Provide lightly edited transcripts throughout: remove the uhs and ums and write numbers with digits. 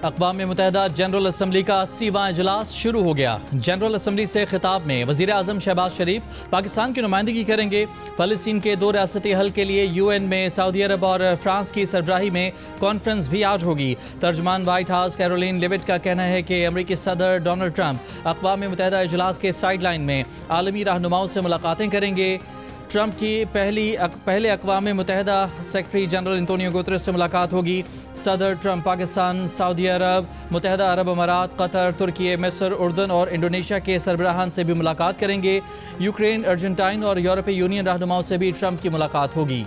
अक़वाम मुत्तहिदा general assembly का 80वां इजलास शुरू हो गया। जनरल असम्बली से खिताब में वज़ीर आज़म शहबाज शरीफ पाकिस्तान की नुमाइंदगी करेंगे। फ़लस्तीन के 2 रियासती हल के लिए UN में सऊदी अरब और फ्रांस की सरबराही में कॉन्फ्रेंस भी आज होगी। तर्जमान वाइट हाउस कैरोलिन लेविट का कहना है कि अमरीकी सदर डोनाल्ड ट्रंप अक़वाम मुत्तहिदा इजलास के साइड लाइन में आलमी रहनुमाओं से मुलाकातें करेंगे। ट्रंप की पहले अक़वाम मुत्तहिदा सेक्रेटरी जनरल एंटोनियो गुतरेस से मुलाकात होगी। सदर ट्रंप पाकिस्तान, सऊदी अरब, मुत्तहिदा अरब अमारात, कतर, तुर्की, मिस्र, उर्दन और इंडोनेशिया के सरबराहान से भी मुलाकात करेंगे। यूक्रेन, अर्जेंटाइन और यूरोपीय यूनियन रहनुमाओं से भी ट्रंप की मुलाकात होगी।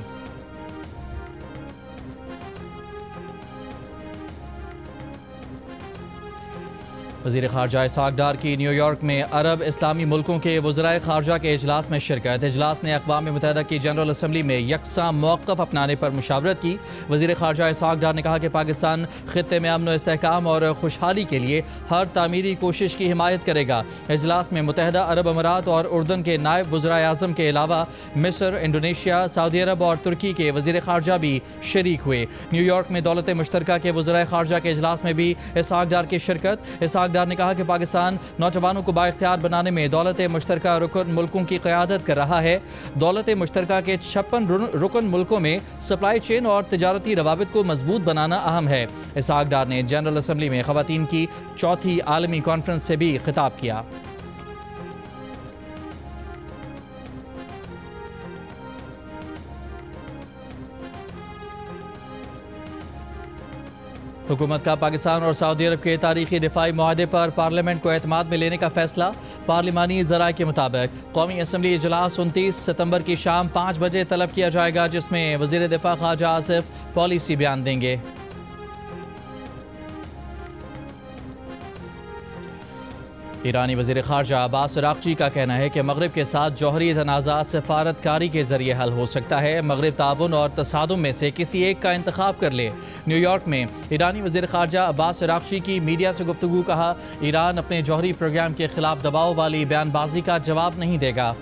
वज़ीर ख़ारजा इसहाक़ डार की न्यूयॉर्क में अरब इस्लामी मुल्कों के वज़राए ख़ारजा के इजलास में शिरकत। इजलास ने अक़वाम मुत्तहिदा की जनरल असम्बली में यकसा मौक़िफ़ अपनाने पर मुशावरत की। वज़ीर ख़ारजा इसहाक़ डार ने कहा कि पाकिस्तान ख़ित्ते में अमन व इस्तेहकाम और खुशहाली के लिए हर तामीरी कोशिश की हिमायत करेगा। इजलास में मुत्तहिदा अरब अमारात और उर्दन के नायब वज़राए आज़म के अलावा मिस्र, इंडोनेशिया, सऊदी अरब और तुर्की के वज़ीर ख़ारजा भी शरीक हुए। न्यूयॉर्क में दौलत मुश्तरका के वज़राए ख़ारजा के इजलास में भी इसहाक़ डार की शिरकत। इसहाक़ डार ने कहा कि पाकिस्तान नौजवानों को बाइख्तियार बनाने में दौलत मुश्तरका रुकन मुल्कों की क़यादत कर रहा है। दौलत मुश्तरका के 56 रुकन मुल्कों में सप्लाई चेन और तिजारती रवाबित को मजबूत बनाना अहम है। इसहाक़ डार ने जनरल असम्बली में ख़वातीन की 4थी आलमी कॉन्फ्रेंस से भी खिताब किया। हुकूमत का पाकिस्तान और सऊदी अरब के तारीखी दिफाई मुआहदे पर पार्लियामेंट को एतमाद में लेने का फैसला। पार्लिमानी ज़राए के मुताबिक कौमी असम्बली इजलास 29 सितंबर की शाम 5 बजे तलब किया जाएगा, जिसमें वज़ीर दिफा ख़ारजा आसिफ पॉलिसी बयान देंगे। ईरानी वज़ीर ख़ारजा अब्बास अराग़ची का कहना है कि मग़रिब के साथ जौहरी तनाज़ात सफ़ारतकारी के ज़रिए हल हो सकता है। मग़रिब ताउन और तसादुम में से किसी एक का इंतखाब कर ले। न्यूयॉर्क में ईरानी वज़ीर ख़ारजा अब्बास अराग़ची की मीडिया से गुफ्तगू। कहा, ईरान अपने जौहरी प्रोग्राम के ख़िलाफ़ दबाव वाली बयानबाजी का जवाब नहीं देगा।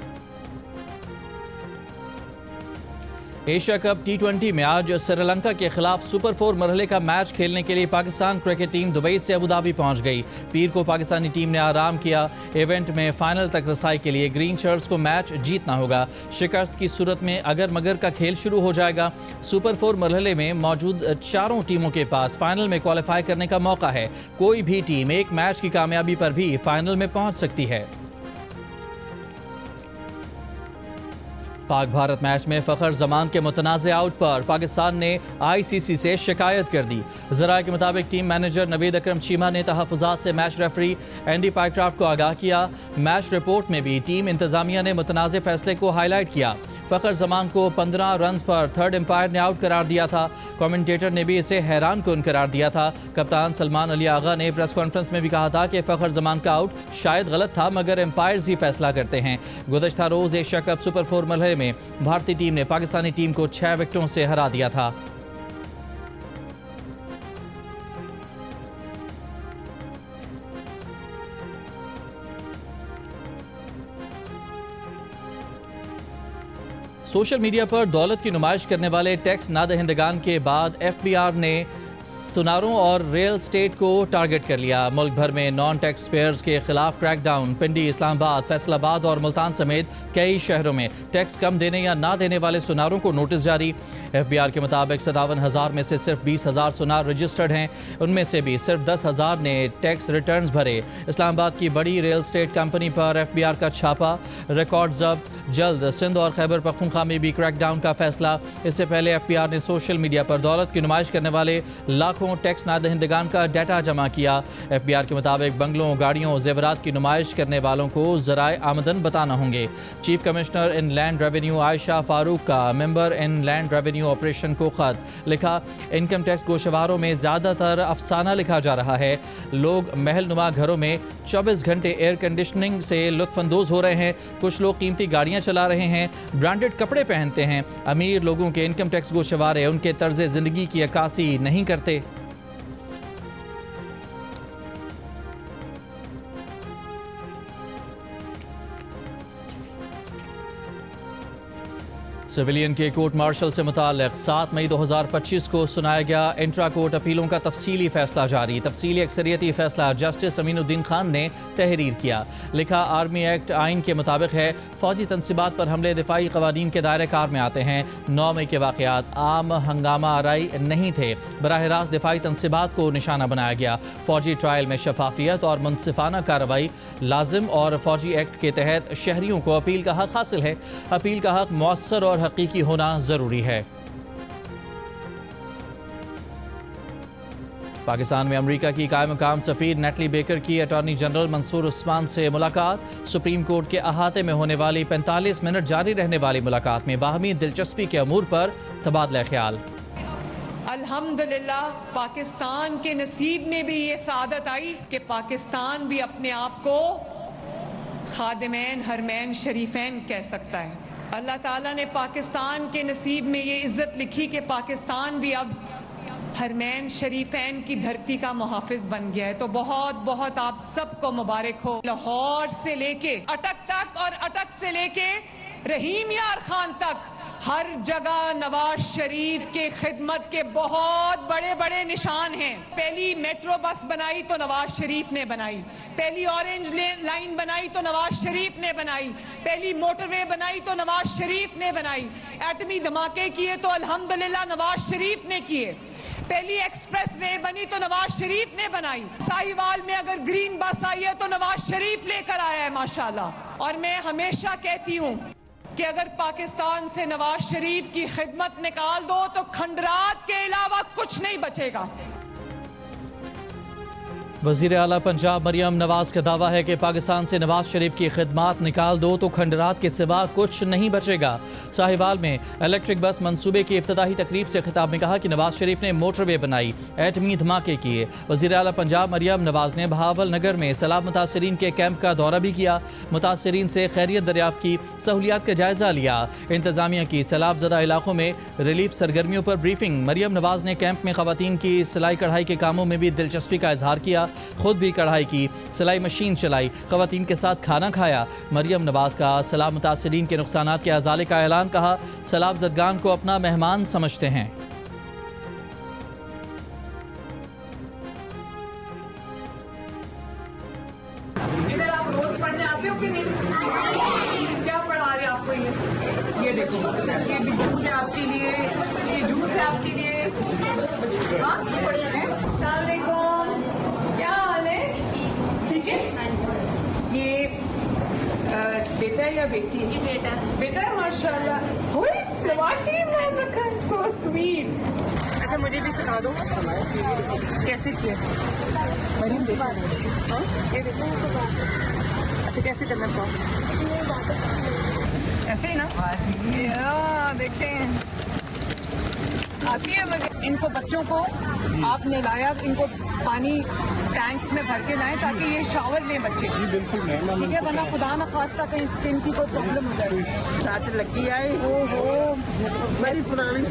एशिया कप T20 में आज श्रीलंका के खिलाफ सुपर 4 मरहले का मैच खेलने के लिए पाकिस्तान क्रिकेट टीम दुबई से अबू धाबी पहुंच गई। पीर को पाकिस्तानी टीम ने आराम किया। इवेंट में फाइनल तक रसाई के लिए ग्रीन शर्ट्स को मैच जीतना होगा। शिकस्त की सूरत में अगर मगर का खेल शुरू हो जाएगा। सुपर 4 मरहले में मौजूद चारों टीमों के पास फाइनल में क्वालिफाई करने का मौका है। कोई भी टीम एक मैच की कामयाबी पर भी फाइनल में पहुंच सकती है। पाक भारत मैच में फ़खर जमान के मुतनाज़ आउट पर पाकिस्तान ने ICC से शिकायत कर दी। ज़राए के मुताबिक टीम मैनेजर नवीद अकरम चीमा ने तहफ़्फ़ुज़ात से मैच रेफरी एंडी पाइक्राफ्ट को आगाह किया। मैच रिपोर्ट में भी टीम इंतज़ामिया ने मुतनाज़ फैसले को हाईलाइट किया। फ़खर जमान को 15 रन पर थर्ड एम्पायर ने आउट करार दिया था। कमेंटेटर ने भी इसे हैरान कुन करार दिया था। कप्तान सलमान अली आगा ने प्रेस कॉन्फ्रेंस में भी कहा था कि फ़खर जमान का आउट शायद गलत था, मगर एम्पायर्स ही फैसला करते हैं। गुज़श्ता रोज़ एशिया कप सुपर 4 मरहले में भारतीय टीम ने पाकिस्तानी टीम को 6 विकेटों से हरा दिया था। सोशल मीडिया पर दौलत की नुमाइश करने वाले टैक्स नादहिंदगान के बाद FBR ने सुनारों और रियल स्टेट को टारगेट कर लिया। मुल्क भर में नॉन टैक्स पेयर्स के खिलाफ क्रैकडाउन। पिंडी, इस्लामाबाद, फैसलाबाद और मुल्तान समेत कई शहरों में टैक्स कम देने या ना देने वाले सुनारों को नोटिस जारी। FBR के मुताबिक 57,000 में से सिर्फ 20,000 सुनार रजिस्टर्ड हैं। उनमें से भी सिर्फ 10,000 ने टैक्स रिटर्न्स भरे। इस्लामाबाद की बड़ी रियल स्टेट कंपनी पर FBR का छापा, रिकॉर्ड जब्त। जल्द सिंध और खैबर पख्तूनख्वा में भी क्रैकडाउन का फैसला। इससे पहले FBR ने सोशल मीडिया पर दौलत की नुमाइश करने वाले लाखों टैक्स नादहिंदगान का डाटा जमा किया। FBR के मुताबिक बंगलों, गाड़ियों, जेवरात की नुमाइश करने वालों को ज़राए आमदन बताना होंगे। Chief commissioner inland revenue Ayesha Farooq का member inland revenue operation को खत लिखा। इनकम टैक्स गोशवारों में ज़्यादातर अफसाना लिखा जा रहा है। लोग महल नुमा घरों में 24 घंटे एयर कंडीशनिंग से लुत्फानंदोज हो रहे हैं। कुछ लोग कीमती गाड़ियाँ चला रहे हैं, ब्रांडेड कपड़े पहनते हैं। अमीर लोगों के इनकम टैक्स गोशवारे उनके तर्ज ज़िंदगी की अक्कासी नहीं करते। सिविलियन के कोर्ट मार्शल से मुताल्लिक़ 7 मई 2025 को सुनाया गया इंट्रा कोर्ट अपीलों का तफसीली फैसला जारी। तफसीली अक्सरियती फैसला जस्टिस अमीनुद्दीन खान ने तहरीर किया। लिखा, आर्मी एक्ट आइन के मुताबिक है, फौजी तनसीबात पर हमले दिफाई कवानीन के दायरे कार में आते हैं। 9 मई के वाक़यात आम हंगामा आराई नहीं थे, बराह रास्त दिफाई तनसीबात को निशाना बनाया गया। फौजी ट्रायल में शफाफियत और मुनसिफाना कार्रवाई लाजिम और फौजी एक्ट के तहत शहरियों को अपील का हक हासिल है। अपील का हक मौसर और हकीकी होना जरूरी है। पाकिस्तान में अमेरिका की कायम मुकाम सफ़ीर नेटली बेकर की अटॉर्नी जनरल मंसूर उस्मान से मुलाकात। सुप्रीम कोर्ट के अहाते में होने वाली 45 मिनट जारी रहने वाली मुलाकात में बाहमी दिलचस्पी के अमूर पर तबादला ख्याल। अल्हम्दुलिल्लाह पाकिस्तान के नसीब में भी ये सादत आई कि पाकिस्तान भी अपने आप को खादिमैन हरमैन शरीफैन कह सकता है। अल्लाह ताला ने पाकिस्तान के नसीब में ये इज्जत लिखी कि पाकिस्तान भी अब हरमैन शरीफैन की धरती का मुहाफिज बन गया है। तो बहुत बहुत आप सबको मुबारक हो। लाहौर से लेके अटक तक और अटक से लेके रहीम यार खान तक हर जगह नवाज शरीफ के खिदमत के बहुत बड़े बड़े निशान हैं। पहली मेट्रो बस बनाई तो नवाज शरीफ ने बनाई, पहली ऑरेंज लाइन बनाई तो नवाज शरीफ ने बनाई, पहली मोटरवे बनाई तो नवाज शरीफ ने बनाई, एटमी धमाके किए तो अल्हम्दुलिल्लाह नवाज शरीफ ने किए, पहली एक्सप्रेस वे बनी तो नवाज शरीफ ने बनाई। साहिवाल में अगर ग्रीन बस आई है तो नवाज शरीफ लेकर आया है माशाल्लाह। और मैं हमेशा कहती हूँ कि अगर पाकिस्तान से नवाज शरीफ की खिदमत निकाल दो तो खंडरात के अलावा कुछ नहीं बचेगा। वज़ीर आला पंजाब मरियम नवाज का दावा है कि पाकिस्तान से नवाज शरीफ की खिदमत निकाल दो तो खंडरात के सिवा कुछ नहीं बचेगा। साहिवाल में इलेक्ट्रिक बस मंसूबे की इफ्तिताही तकरीब से खिताब में कहा कि नवाज शरीफ ने मोटरवे बनाई, एटमी धमाके किए। वज़ीर आला पंजाब मरियम नवाज ने बहावल नगर में सैलाब मुतासरीन के कैंप का दौरा भी किया। मुतासरीन से खैरियत दरियाफ्त की, सहूलियात का जायजा लिया। इंतजामिया की सैलाब ज़दा इलाकों में रिलीफ सरगर्मियों पर ब्रीफिंग। मरियम नवाज ने कैंप में खवातीन की सिलाई कढ़ाई के कामों में भी दिलचस्पी का इजहार किया। खुद भी कढ़ाई की, सिलाई मशीन चलाई, खवातीन के साथ खाना खाया। मरियम नवाज का सैलाब मुतासरीन के नुकसानात के अजाले का ऐलान। कहा, सैलाब ज़दगान को अपना मेहमान समझते हैं। इधर आप रोज पढ़ने आते हो कि नहीं? क्या पढ़ा रहे आपको ये देखो, ये भी जूस है आपके लिए, ये जूस है आपके लिए। हाँ, ये बढ़िया है। अस्सलाम वालेकुम, क्या हाल है? ठीक है। ये बेटा या बेटी? ये बेटा। बेटा है माशाल्लाह। नवाज शरीफ नाम रखा है, सो स्वीट। अच्छा मुझे भी सिखा दो कैसे किया। मरीम देखो, ये देखो। अच्छा कैसे करना चाहिए? ऐसे ही ना, देखते हैं आती है मुझे। इनको बच्चों को आपने लाया, इनको पानी टैंक्स में भर के लाएं ताकि ये शावर लें बच्चे। ठीक है, वरना खुदा न खास्ता कहीं स्किन की कोई प्रॉब्लम हो जाएगी। साथ लगी आए बड़ी पुरानी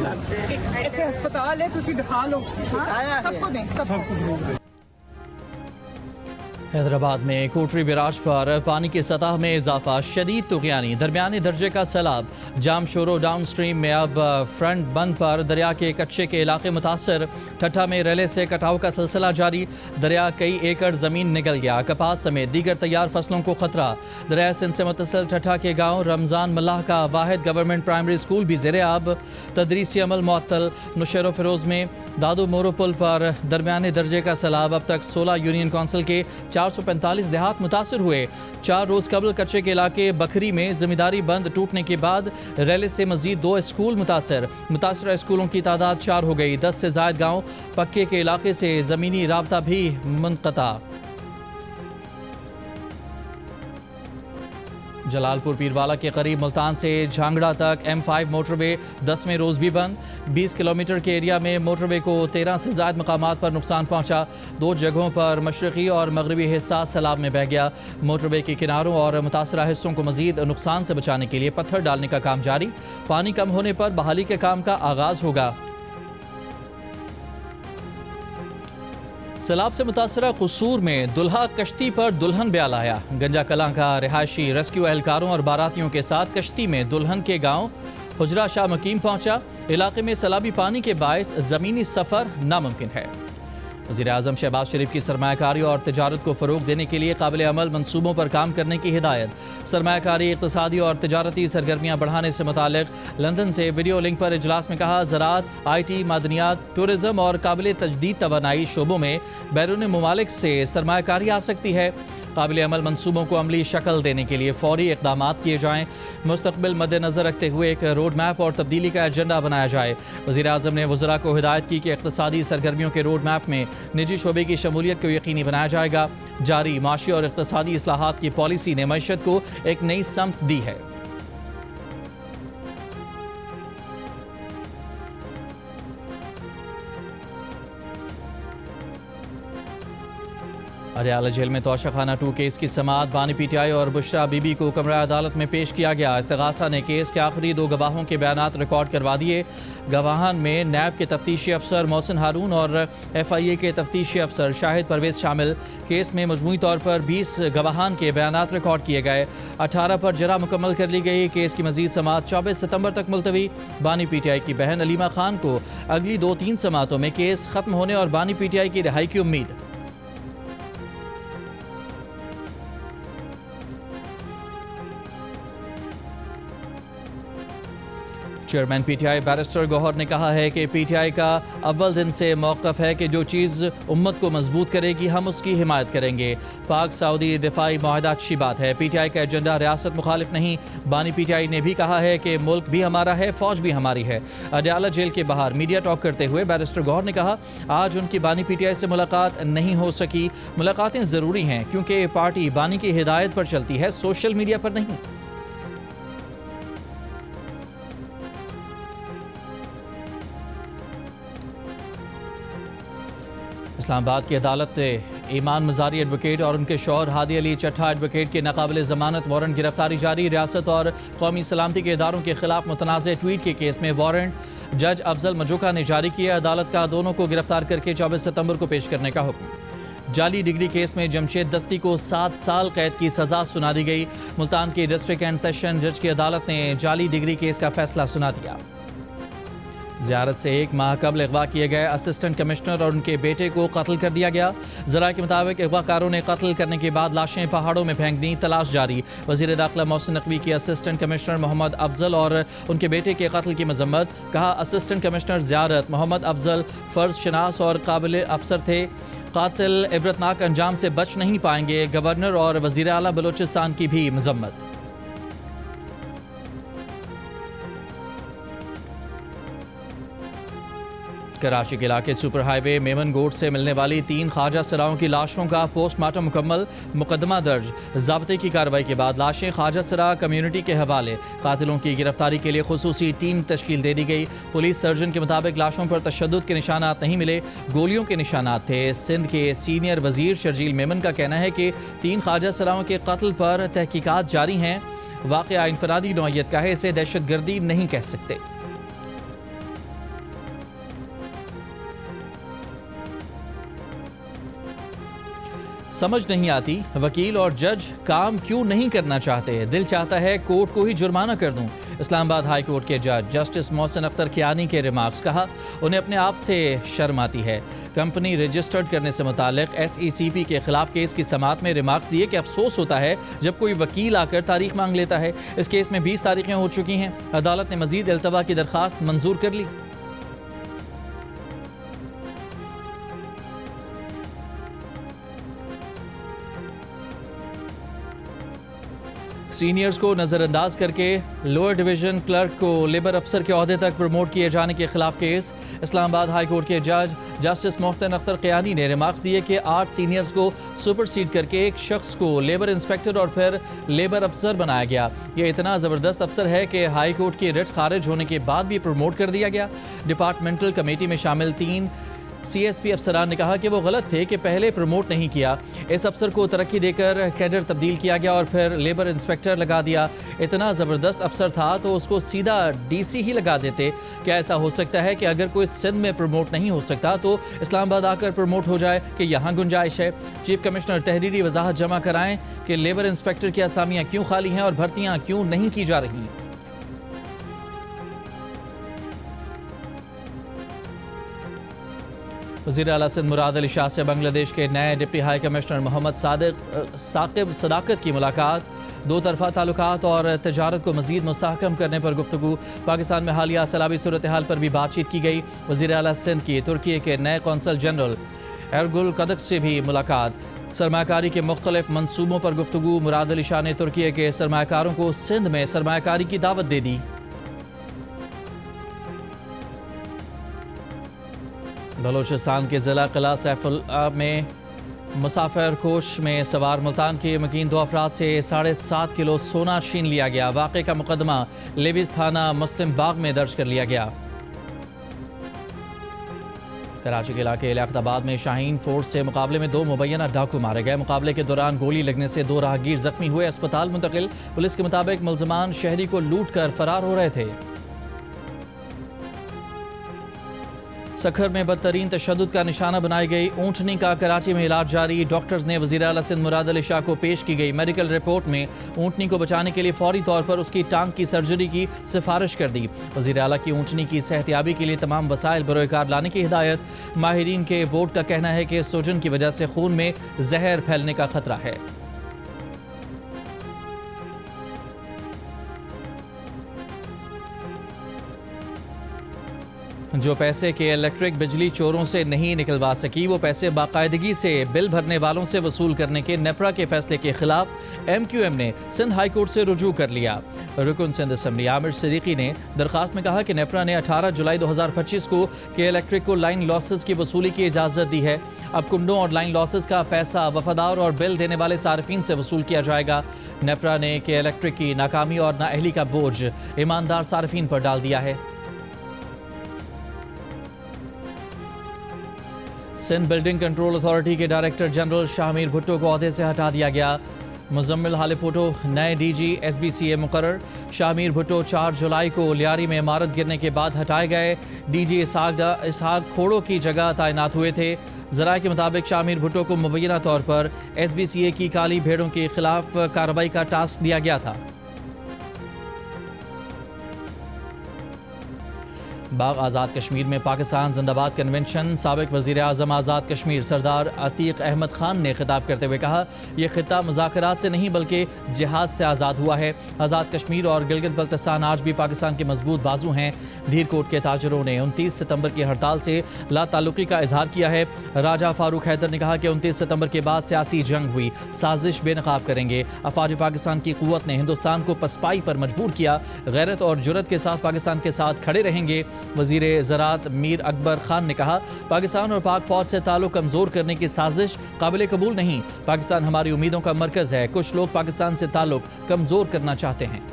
इतने अस्पताल है, तुसी दिखा लो। सबको दें, सबको। हैदराबाद में कोटरी बैराज पर पानी की सतह में इजाफा, शदीद तुग़यानी, दरमियानी दर्जे का सैलाब। जाम शोरो डाउन स्ट्रीम में अब फ्रंट बंद पर दरिया के कच्चे के इलाके मुतासर। ठट्ठा में रेले से कटाव का सिलसिला जारी, दरिया कई एकड़ ज़मीन निगल गया। कपास समेत दीगर तैयार फसलों को खतरा। दरिया सिंध से मुतसिल ठट्ठा के गाँव रमज़ान मल्लाह का वाहिद गवर्नमेंट प्राइमरी स्कूल भी ज़ेरे आब। तदरीसी अमल मुअत्तल। नुशेरो फिरोज़ में दादू मोरो पुल पर दरमियाने दर्जे का सैलाब। अब तक 16 यूनियन कौंसिल के 445 देहात मुतासर हुए। 4 रोज़ कबल कच्चे के इलाके बखरी में ज़मींदारी बंद टूटने के बाद रैले से मजीद 2 स्कूल मुतासर। मुतासरा स्कूलों की तादाद 4 हो गई। 10 से ज़ायद गाँव पक्के के इलाके से ज़मीनी राबता भी मुनक़ता। जलालपुर पीरवाला के करीब मुल्तान से झांगड़ा तक M5 मोटरवे 10वें रोज़ भी बंद। 20 किलोमीटर के एरिया में मोटरवे को 13 से ज़ायद मकामात पर नुकसान पहुंचा। 2 जगहों पर मशरक़ी और मगरबी हिस्सा सैलाब में बह गया। मोटरवे के किनारों और मुतासरा हिस्सों को मज़ीद नुकसान से बचाने के लिए पत्थर डालने का काम जारी। पानी कम होने पर बहाली के काम का आगाज़ होगा। सैलाब से मुतासरा कसूर में दुल्हा कश्ती पर दुल्हन ब्याह लाया। गंजा कलां का रिहायशी रेस्क्यू एहलकारों और बारातियों के साथ कश्ती में दुल्हन के गांव हुजरा शाह मकीम पहुंचा। इलाके में सैलाबी पानी के बायस ज़मीनी सफ़र नामुमकिन है। वज़ीर-ए-आज़म शहबाज शरीफ की सरमायाकारी और तिजारत को फ़रोग़ देने के लिए काबिल अमल मनसूबों पर काम करने की हिदायत। सरमायाकारी, इक़्तिसादी और तिजारती सरगर्मियाँ बढ़ाने से मुताल्लिक़ लंदन से वीडियो लिंक पर इजलास में कहा, ज़राअत, IT, मादनियात, टूरिज़म और काबिल तजदीद तवानाई शोबों में बैरून मुमालिक से सरमायाकारी आ सकती है। काबिल अमल मनसूबों को अमली शक्ल देने के लिए फौरी इक़दाम किए जाएँ। मुस्तक़बिल मद्देनज़र रखते हुए एक रोड मैप और तब्दीली का एजेंडा बनाया जाए। वज़ीर-ए-आज़म ने वज़रा को हिदायत की कि इक़्तिसादी सरगर्मियों के रोड मैप में निजी शोबे की शमूलियत को यकीनी बनाया जाएगा। जारी माशी और इक़्तिसादी इस्लाहात की पॉलिसी ने मईशत को एक नई समत दी है। अडयाला जेल में तोशाखाना 2 केस की समाअत बानी PTI और बुशरा बीबी को कमरा अदालत में पेश किया गया। इस्तिगासा ने केस के आखिरी 2 गवाहों के बयानात रिकॉर्ड करवा दिए। गवाहान में नैब के तफ्तीशी अफसर मोहसिन हारून और FIA के तफ्तीशी अफसर शाहिद परवेज शामिल। केस में मजमूई तौर पर 20 गवाहान के बयानात रिकॉर्ड किए गए। 18 पर जरा मुकम्मल कर ली गई। केस की मजीद समाअत 24 सितंबर तक मुलतवी। बानी PTI की बहन अलीमा खान को अगली 2-3 समाअतों में केस खत्म होने और बानी PTI की रिहाई की उम्मीद। चेयरमैन PTI बैरिस्टर गौहर ने कहा है कि PTI का अव्वल दिन से मौक़िफ़ है कि जो चीज़ उम्मत को मजबूत करेगी हम उसकी हिमायत करेंगे। पाक सऊदी दिफाई मुआहदा अच्छी बात है। PTI का एजेंडा रियासत मुखालिफ नहीं। बानी PTI ने भी कहा है कि मुल्क भी हमारा है, फ़ौज भी हमारी है। अडयाला जेल के बाहर मीडिया टॉक करते हुए बैरिस्टर गौहर ने कहा, आज उनकी बानी PTI से मुलाकात नहीं हो सकी। मुलाकातें ज़रूरी हैं क्योंकि पार्टी बानी की हिदायत पर चलती है, सोशल मीडिया पर नहीं। इस्लामाबाद की अदालत ने ईमान मजारी एडवोकेट और उनके शौहर हादी अली चट्ठा एडवोकेट के नाकाबिल ज़मानत वारंट गिरफ्तारी जारी। रियासत और कौमी सलामती के इदारों के खिलाफ मुतनाज़ ट्वीट के केस में वारंट जज अफजल मजूका ने जारी किया। अदालत का दोनों को गिरफ्तार करके 24 सितंबर को पेश करने का हुक्म। जाली डिग्री केस में जमशेद दस्ती को 7 साल कैद की सज़ा सुना दी गई। मुल्तान की डिस्ट्रिक्ट एंड सेशन जज की अदालत ने जाली डिग्री केस का फैसला सुना दिया। ज़ियारत से 1 माह कबल अगवा किए गए असिस्टेंट कमिश्नर और उनके बेटे को कत्ल कर दिया गया। ज़रा के मुताबिक अगवाकारों ने कत्ल करने के बाद लाशें पहाड़ों में फेंक दी। तलाश जारी। वज़ीर दाखिला मोहसिन नकवी की असिस्टेंट कमिश्नर मोहम्मद अफजल और उनके बेटे के कत्ल की मजम्मत। कहा, असिस्टेंट कमिश्नर ज़ियारत मोहम्मद अफजल फ़र्ज शनास और काबिल अफसर थे। कातिल इबरतनाक अंजाम से बच नहीं पाएंगे। गवर्नर और वज़ीर आला बलोचिस्तान की भी मजम्मत। कराची के इलाके सुपर हाईवे मेमन गोट से मिलने वाली 3 ख्वाजा सराओं की लाशों का पोस्टमार्टम मुकम्मल। मुकदमा दर्ज। ज़ाब्ते की कार्रवाई के बाद लाशें ख्वाजा सरा कम्युनिटी के हवाले। कातिलों की गिरफ्तारी के लिए खुसूसी टीम तश्कील दे दी गई। पुलिस सर्जन के मुताबिक लाशों पर तशद्दुद के निशानात नहीं मिले, गोलियों के निशानात थे। सिंध के सीनियर वजीर शर्जील मेमन का कहना है कि 3 ख्वाजा सराओं के कत्ल पर तहकीकात जारी हैं। वाक़या इनफरादी नौइयत का है, इसे दहशतगर्दी नहीं कह सकते। समझ नहीं आती वकील और जज काम क्यों नहीं करना चाहते। दिल चाहता है कोर्ट को ही जुर्माना कर दूं। इस्लामाबाद हाई कोर्ट के जज जस्टिस मोहसिन अख्तर कियानी के रिमार्क्स। कहा, उन्हें अपने आप से शर्म आती है। कंपनी रजिस्टर्ड करने से मुताल्लिक SECP के खिलाफ केस की समाअत में रिमार्क्स दिए कि अफसोस होता है जब कोई वकील आकर तारीख मांग लेता है। इस केस में 20 तारीखें हो चुकी हैं। अदालत ने मजीद इल्तवा की दरख्वास्त मंजूर कर ली। सीनियर्स को नज़रअंदाज करके लोअर डिवीज़न क्लर्क को लेबर अफसर के ओहदे तक प्रमोट किए जाने के खिलाफ केस। इस्लामाबाद हाई कोर्ट के जज जस्टिस मोहसिन अख्तर कियानी ने रिमार्क्स दिए कि 8 सीनियर्स को सुपरसीड करके एक शख्स को लेबर इंस्पेक्टर और फिर लेबर अफसर बनाया गया। ये इतना ज़बरदस्त अफसर है कि हाई कोर्ट की रिट खारिज होने के बाद भी प्रमोट कर दिया गया। डिपार्टमेंटल कमेटी में शामिल 3 CSP अफसरान ने कहा कि वो गलत थे कि पहले प्रमोट नहीं किया। इस अफसर को तरक्की देकर कैडर तब्दील किया गया और फिर लेबर इंस्पेक्टर लगा दिया। इतना ज़बरदस्त अफसर था तो उसको सीधा DC ही लगा देते। क्या ऐसा हो सकता है कि अगर कोई सिंध में प्रमोट नहीं हो सकता तो इस्लामाबाद आकर प्रमोट हो जाए कि यहाँ गुंजाइश है? चीफ कमिश्नर तहरीरी वजाहत जमा कराएं कि लेबर इंस्पेक्टर की असामियाँ क्यों खाली हैं और भर्तियाँ क्यों नहीं की जा रही। वज़ीर आला सिंध मुराद अली शाह से बांग्लादेश के नए deputy high commissioner Mohammad Saqib Sadaqat की मुलाकात। दो तरफा ताल्लुकात और तजारत को मज़ीद मुस्तहकम करने पर गुफ्तगू। पाकिस्तान में हालिया सैलाबी सूरत हाल पर भी बातचीत की गई। वज़ीर आला सिंध की तुर्की के नए कौंसल जनरल एरगुल कदक से भी मुलाकात। सरमाकारी के मुख्तलिफ मनसूबों पर गुफ्तगू। मुराद अली शाह ने तुर्की के सरमाकारों को सिंध में सरमाकारी की दावत दे दी। बलोचिस्तान के ज़िला किला सैफुल्ला में मुसाफिर कोच में सवार मुल्तान के मकीन 2 अफराद से 7.5 किलो सोना छीन लिया गया। वाक़े का मुकदमा लेविस थाना मुस्लिम बाग में दर्ज कर लिया गया। कराची के इलाके लियाकताबाद में शाहीन फोर्स से मुकाबले में 2 मुबैना डाकू मारे गए। मुकाबले के दौरान गोली लगने से 2 राहगीर जख्मी हुए, अस्पताल मुंतकिल। पुलिस के मुताबिक मुलजमान शहरी को लूट कर फरार हो रहे थे। सखर में बदतरीन तशद्दुद का निशाना बनाई गई ऊँटनी का कराची में इलाज जारी। डॉक्टर्स ने वज़ीर आला सिंध मुराद अली शाह को पेश की गई मेडिकल रिपोर्ट में ऊँटनी को बचाने के लिए फौरी तौर पर उसकी टांग की सर्जरी की सिफारिश कर दी। वज़ीर आला की ऊँटनी की सेहतियाबी के लिए तमाम वसाइल बरोकार लाने की हिदायत। माहिरीन के बोर्ड का कहना है कि सूजन की वजह से खून में जहर फैलने का खतरा है। जो पैसे के इलेक्ट्रिक बिजली चोरों से नहीं निकलवा सकी, वो पैसे बाकायदगी से बिल भरने वालों से वसूल करने के नेपरा के फैसले के खिलाफ MQM ने सिंध हाई कोर्ट से रुजू कर लिया। रुकन सिंध असम्बली आमिर सिद्दीकी ने दरखास्त में कहा कि नेपरा ने 18 जुलाई 2025 को के इलेक्ट्रिक को लाइन लॉसेस की वसूली की इजाज़त दी है। अब कुंडों और लाइन लॉसेस का पैसा वफादार और बिल देने वाले सार्फिन से वसूल किया जाएगा। नेपरा ने के इलेक्ट्रिक की नाकामी और नाअहली का बोझ ईमानदार सार्फिन पर डाल दिया है। सिंध बिल्डिंग कंट्रोल अथॉरिटी के डायरेक्टर जनरल शाहमीर भुट्टो को ओहदे से हटा दिया गया। मुजम्मिल हालिपुटो नए DG SBCA मुकर्रर। शाहमीर भुट्टो 4 जुलाई को लियारी में इमारत गिरने के बाद हटाए गए। DG इसहाक खोड़ो की जगह तैनात हुए थे। ज़राए के मुताबिक शाहमीर भुट्टो को मुबैना तौर पर SBCA की काली भेड़ों के खिलाफ कार्रवाई का टास्क दिया गया था। बाग आज़ाद कश्मीर में पाकिस्तान जिंदाबाद कन्वेंशन। साबिक वज़ीर आज़म आज़ाद कश्मीर सरदार अतीक अहमद खान ने खिताब करते हुए कहा, यह खित्ता मुज़ाकरात से नहीं बल्कि जिहाद से आज़ाद हुआ है। आज़ाद कश्मीर और गिलगित बल्तिस्तान आज भी पाकिस्तान के मजबूत बाजू हैं। धीरकोट के ताजरों ने 29 सितंबर की हड़ताल से लाताल्लुकी का इजहार किया है। राजा फारूक हैदर ने कहा कि 29 सितंबर के बाद सियासी जंग हुई, साजिश बेनकाब करेंगे। अफवाज पाकिस्तान की कुव्वत ने हिंदुस्तान को पसपाई पर मजबूर किया, गैरत और जुर्रत के साथ पाकिस्तान के साथ खड़े रहेंगे। वजीर ज़राअत मीर अकबर खान ने कहा, पाकिस्तान और पाक फौज से ताल्लुक कमज़ोर करने की साजिश काबिल कबूल नहीं। पाकिस्तान हमारी उम्मीदों का मरकज़ है। कुछ लोग पाकिस्तान से ताल्लुक कमज़ोर करना चाहते हैं।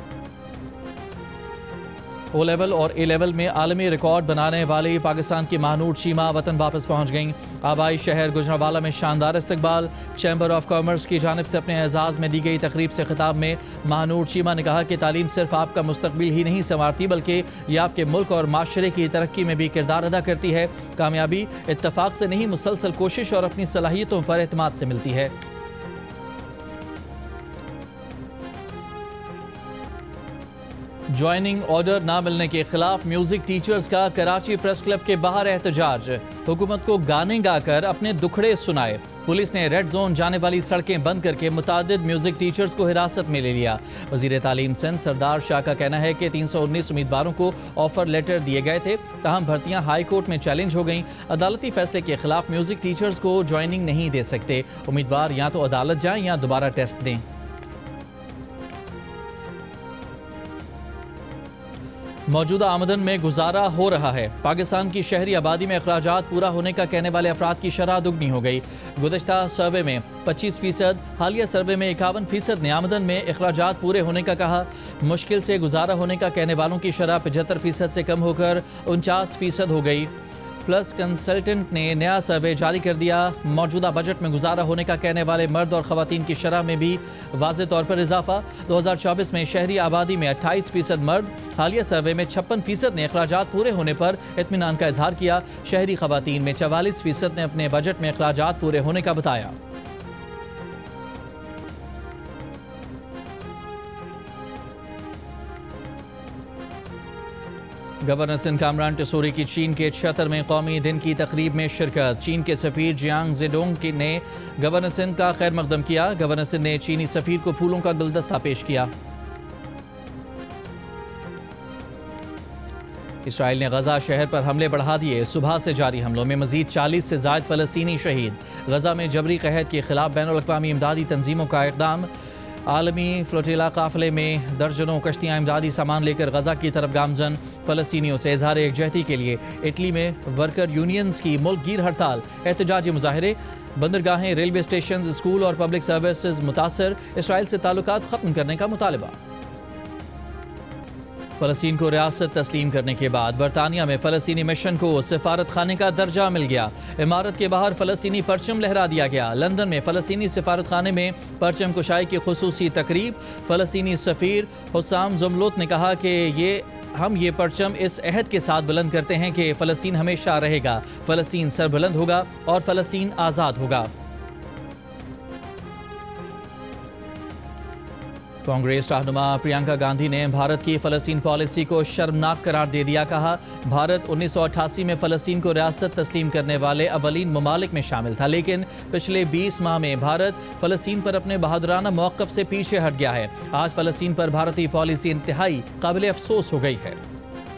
O लेवल और A लेवल में आलमी रिकॉर्ड बनाने वाली पाकिस्तान की महानूर शीमा वतन वापस पहुँच गईं। आबाई शहर गुजरांवाला में शानदार इस्तकबाल। चैम्बर ऑफ कॉमर्स की जानिब से अपने एजाज़ में दी गई तकरीब से खिताब में महानूर शीमा ने कहा कि तालीम सिर्फ आपका मुस्तकबिल ही नहीं संवारती, बल्कि यह आपके मुल्क और माशरे की तरक्की में भी किरदार अदा करती है। कामयाबी इत्तफाक से नहीं, मुसलसल कोशिश और अपनी सलाहियतों पर एतमाद से मिलती है। ज्वाइनिंग ऑर्डर ना मिलने के खिलाफ म्यूजिक टीचर्स का कराची प्रेस क्लब के बाहर एहतजाज। हुकूमत को गाने गाकर अपने दुखड़े सुनाए। पुलिस ने रेड जोन जाने वाली सड़कें बंद करके मुतादिद म्यूजिक टीचर्स को हिरासत में ले लिया। वजीर तालीम सिंध सरदार शाह का कहना है कि 319 उम्मीदवारों को ऑफर लेटर दिए गए थे, तहम भर्तियां हाई कोर्ट में चैलेंज हो गईं। अदालती फैसले के खिलाफ म्यूजिक टीचर्स को ज्वाइनिंग नहीं दे सकते। उम्मीदवार या तो अदालत जाएं या दोबारा टेस्ट दें। मौजूदा आमदन में गुजारा हो रहा है। पाकिस्तान की शहरी आबादी में अखराजात पूरा होने का कहने वाले अफराद की शरह दुगनी हो गई। गुज़श्ता सर्वे में 25%, हालिया सर्वे में 51% ने आमदन में अखराजात पूरे होने का कहा। मुश्किल से गुजारा होने का कहने वालों की शरह 75% से कम होकर 49% हो गई। प्लस कंसल्टेंट ने नया सर्वे जारी कर दिया। मौजूदा बजट में गुजारा होने का कहने वाले मर्द और ख़वातीन की शरह में भी वाज़े तौर पर इजाफा। 2024 में शहरी आबादी में 28% मर्द, हालिया सर्वे में 56% ने अखराजात पूरे होने पर इत्मीनान का इजहार किया। शहरी ख़वातीन में 44% ने अपने बजट में अखराजात पूरे होने का बताया। गवर्नर सिंध कामरान टेसूरी की चीन के 76वें कौमी दिन की तकरीब में शिरकत। चीन के सफीर जियांग जेडोंग ने गवर्नर सिंध का खैर मकदम किया। गवर्नर सिंध ने चीनी सफीर को फूलों का गुलदस्ता पेश किया। इसराइल ने गजा शहर पर हमले बढ़ा दिए। सुबह से जारी हमलों में मजीद 40 से ज़ायद फ़लस्तीनी शहीद। गजा में जबरी कहत के खिलाफ बैनुल-अक़वामी इमदादी तंजीमों का इक़दाम। आलमी फ्लोटिला काफ़िले में दर्जनों कश्तियाँ इमदादी सामान लेकर गजा की तरफ गामजन। फ़लस्तीनियों से इज़हार एकजहती के लिए इटली में वर्कर यूनियंस की मुल्क गिर हड़ताल। एहतजाजी मुजाहरे। बंदरगाहें, रेलवे स्टेशन, स्कूल और पब्लिक सर्विसेज मुतासर। इसराइल से ताल्लुकात ख़त्म करने का मुतालबा। फ़लस्तीन को रियासत तस्लीम करने के बाद बरतानिया में फ़लस्तीनी मिशन को सिफारत खाने का दर्जा मिल गया। इमारत के बाहर फ़लस्तीनी परचम लहरा दिया गया। लंदन में फ़लस्तीनी सिफारत खाने में परचम कुशाई की खुसूसी तकरीब। फ़लस्तीनी सफ़ीर हुस्साम ज़ुमलुत ने कहा कि हम ये परचम इस अहद के साथ बुलंद करते हैं कि फ़लस्तीन हमेशा रहेगा, फ़लस्तीन सरबुलंद होगा और फ़लस्तीन आज़ाद होगा। कांग्रेस रहनुमा प्रियंका गांधी ने भारत की फ़लस्तीन पॉलिसी को शर्मनाक करार दे दिया। कहा, भारत 1988 में फ़लस्तीन को रियासत तस्लीम करने वाले अवलीन ममालिक में शामिल था, लेकिन पिछले 20 माह में भारत फ़लस्तीन पर अपने बहादुराना मौक़िफ़ से पीछे हट गया है। आज फ़लस्तीन पर भारतीय पॉलिसी इंतहाई काबिल अफसोस हो गई है।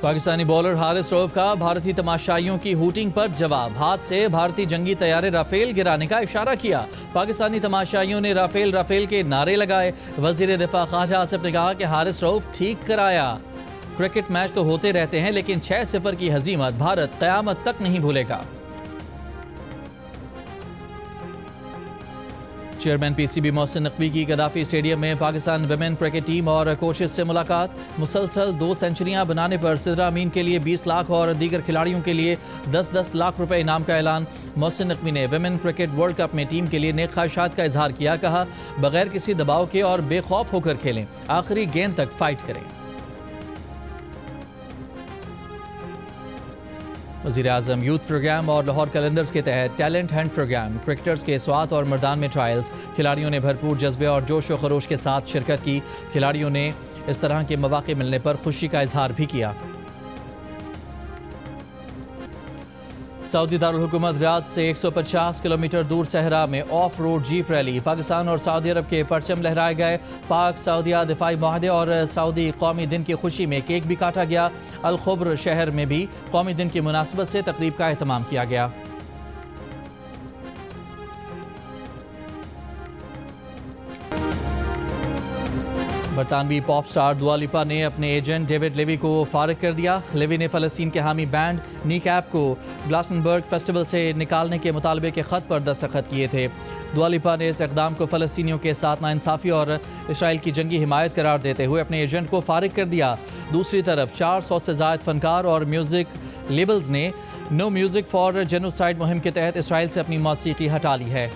पाकिस्तानी बॉलर हारिस रऊफ का भारतीय तमाशाइयों की हूटिंग पर जवाब। हाथ से भारतीय जंगी तैयारे राफेल गिराने का इशारा किया। पाकिस्तानी तमाशाइयों ने राफेल के नारे लगाए। वज़ीर दिफा ख्वाजा आसिफ ने कहा कि हारिस रऊफ ठीक कराया। क्रिकेट मैच तो होते रहते हैं, लेकिन 6-0 की हजीमत भारत क़यामत तक नहीं भूलेगा। चेयरमैन पीसीबी मोहसिन नकवी की गद्दाफी स्टेडियम में पाकिस्तान विमेन क्रिकेट टीम और कोचेस से मुलाकात। मुसलसल 2 सेंचुरियां बनाने पर सिद्रा अमीन के लिए 20 लाख और दीगर खिलाड़ियों के लिए 10-10 लाख रुपए इनाम का ऐलान। मोहसिन नकवी ने विमेन क्रिकेट वर्ल्ड कप में टीम के लिए नेक ख्वाहिशात का इजहार किया। कहा, बगैर किसी दबाव के और बेखौफ होकर खेलें, आखिरी गेंद तक फाइट करें। वज़ीर-ए-आज़म यूथ प्रोग्राम और लाहौर कैलेंडर्स के तहत टैलेंट हंट प्रोग्राम। क्रिकेटर्स के स्वात और मर्दान में ट्रायल्स। खिलाड़ियों ने भरपूर जज्बे और जोश व खरोश के साथ शिरकत की। खिलाड़ियों ने इस तरह के मौके मिलने पर खुशी का इजहार भी किया। सऊदी दारुल हुकूमत रियाद से 150 किलोमीटर दूर सहरा में of road jeep rally. Pakistan और सऊदी अरब के परचम लहराए गए। पाक सऊदिया दिफाई मुआहदे और सऊदी कौमी दिन की खुशी में केक भी काटा गया। अल खुब्र शहर में भी कौमी दिन की मुनासिबत से तकरीब का एहतमाम किया गया। बरतानवी पॉप स्टार दुआ लिपा ने अपने एजेंट डेविड लेवी को फारिग कर दिया। लेवी ने फ़लस्तीन के हामी बैंड नीकैप को ग्लासनबर्ग फेस्टिवल से निकालने के मुतालबे के ख़त पर दस्तखत किए थे। दुआ लिपा ने इस इक़दाम को फ़लस्तीनियों के साथ नाइंसाफ़ी और इसराइल की जंगी हिमायत करार देते हुए अपने एजेंट को फारिग कर दिया। दूसरी तरफ 400 से ज़ायद फ़नकार और म्यूज़िक लेबल्स ने नो म्यूज़िक फॉर जेनोसाइड मुहिम के तहत इसराइल से अपनी मौसीकी हटा ली है।